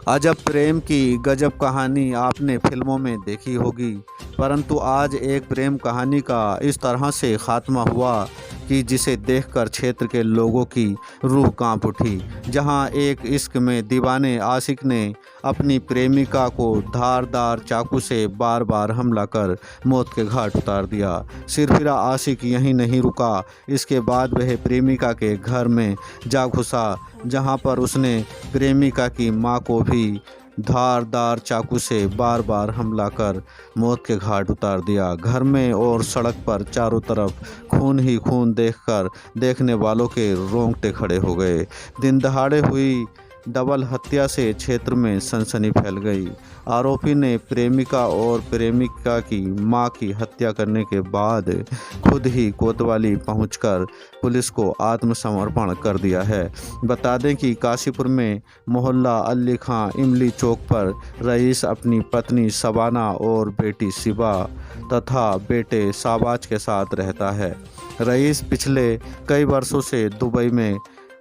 अजब प्रेम की गजब कहानी आपने फिल्मों में देखी होगी, परंतु आज एक प्रेम कहानी का इस तरह से खात्मा हुआ कि जिसे देखकर क्षेत्र के लोगों की रूह कांप उठी। जहां एक इश्क में दीवाने आशिक ने अपनी प्रेमिका को धारदार चाकू से बार बार हमला कर मौत के घाट उतार दिया। सिरफिरा आशिक यहीं नहीं रुका, इसके बाद वह प्रेमिका के घर में जा घुसा, जहां पर उसने प्रेमिका की मां को भी धारदार चाकू से बार बार हमला कर मौत के घाट उतार दिया। घर में और सड़क पर चारों तरफ खून ही खून देखकर देखने वालों के रोंगटे खड़े हो गए। दिन दहाड़े हुई डबल हत्या से क्षेत्र में सनसनी फैल गई। आरोपी ने प्रेमिका और प्रेमिका की मां की हत्या करने के बाद खुद ही कोतवाली पहुंचकर पुलिस को आत्मसमर्पण कर दिया है। बता दें कि काशीपुर में मोहल्ला अली खां इमली चौक पर रईस अपनी पत्नी शबाना और बेटी शिबा तथा बेटे शाबाज के साथ रहता है। रईस पिछले कई वर्षों से दुबई में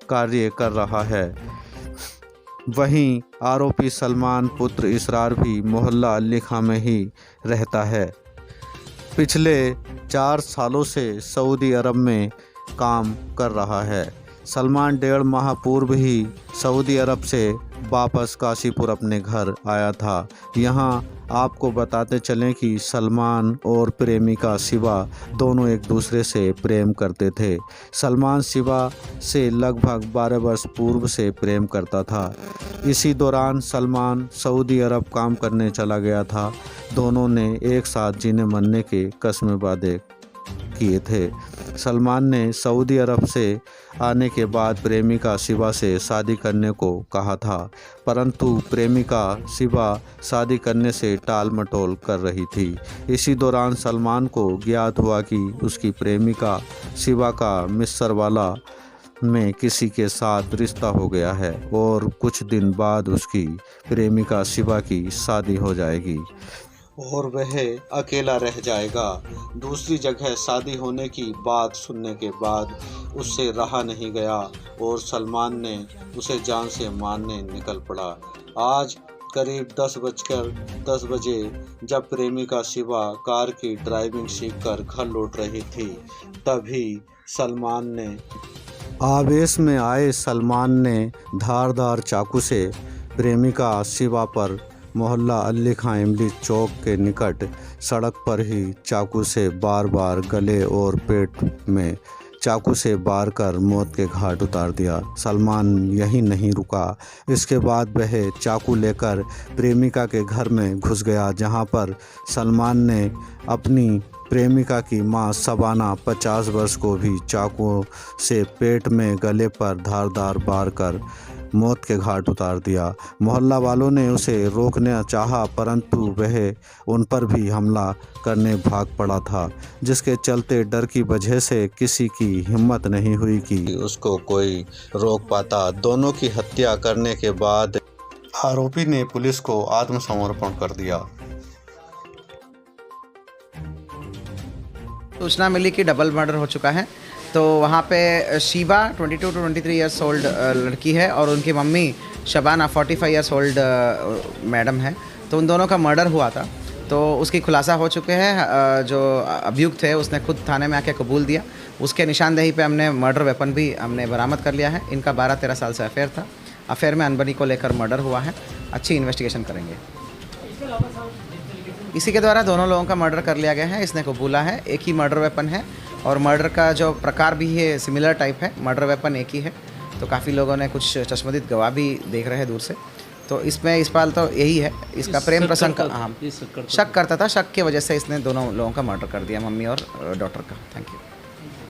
कार्य कर रहा है। वहीं आरोपी सलमान पुत्र इसरार भी मोहल्ला अली खां में ही रहता है। पिछले 4 सालों से सऊदी अरब में काम कर रहा है। सलमान 1.5 माह पूर्व ही सऊदी अरब से वापस काशीपुर अपने घर आया था। यहां आपको बताते चलें कि सलमान और प्रेमिका शिवा दोनों एक दूसरे से प्रेम करते थे। सलमान शिवा से लगभग 12 वर्ष पूर्व से प्रेम करता था। इसी दौरान सलमान सऊदी अरब काम करने चला गया था। दोनों ने एक साथ जीने मरने के कस्में वादे किए थे। सलमान ने सऊदी अरब से आने के बाद प्रेमिका शिवा से शादी करने को कहा था, परंतु प्रेमिका शिवा शादी करने से टाल मटोल कर रही थी। इसी दौरान सलमान को ज्ञात हुआ कि उसकी प्रेमिका शिवा का मिस्रवाला में किसी के साथ रिश्ता हो गया है और कुछ दिन बाद उसकी प्रेमिका शिवा की शादी हो जाएगी और वह अकेला रह जाएगा। दूसरी जगह शादी होने की बात सुनने के बाद उससे रहा नहीं गया और सलमान ने उसे जान से मारने निकल पड़ा। आज करीब 10 बजे जब प्रेमिका शिवा कार की ड्राइविंग सीखकर घर लौट रही थी, तभी सलमान ने आवेश में आए सलमान ने धारदार चाकू से प्रेमिका शिवा पर मोहल्ला अली खां इमली चौक के निकट सड़क पर ही चाकू से बार बार गले और पेट में चाकू से वार कर मौत के घाट उतार दिया। सलमान यहीं नहीं रुका, इसके बाद वह चाकू लेकर प्रेमिका के घर में घुस गया, जहां पर सलमान ने अपनी प्रेमिका की मां शबाना 50 वर्ष को भी चाकू से पेट में गले पर धारदार वार कर मौत के घाट उतार दिया। मोहल्ला वालों ने उसे रोकना चाहा, परंतु वह उन पर भी हमला करने भाग पड़ा था, जिसके चलते डर की वजह से किसी की हिम्मत नहीं हुई कि उसको कोई रोक पाता। दोनों की हत्या करने के बाद आरोपी ने पुलिस को आत्मसमर्पण कर दिया। सूचना मिली कि डबल मर्डर हो चुका है, तो वहाँ पे शिवा 22 to 23 ईयर्स ओल्ड लड़की है और उनकी mummy Shabana 45 years old madam है। तो उन दोनों का मर्डर हुआ था, तो उसकी खुलासा हो चुके हैं। जो अभियुक्त है उसने खुद थाने में आके कबूल दिया। उसके निशानदेही पे हमने मर्डर वेपन भी हमने बरामद कर लिया है। इनका 12-13 साल से अफेयर था। अफेयर में अनबनी को लेकर मर्डर हुआ है। अच्छी इन्वेस्टिगेशन करेंगे। इसी के द्वारा दोनों लोगों का मर्डर कर लिया गया है। इसने कबूला है। एक ही मर्डर वेपन है और मर्डर का जो प्रकार भी है सिमिलर टाइप है। मर्डर वेपन एक ही है, तो काफ़ी लोगों ने कुछ चश्मदीद गवाह भी देख रहे हैं दूर से। तो इसमें इस बार तो यही है, इसका प्रेम प्रसंग का शक करता था। शक की वजह से इसने दोनों लोगों का मर्डर कर दिया, मम्मी और डॉटर का। Thank you.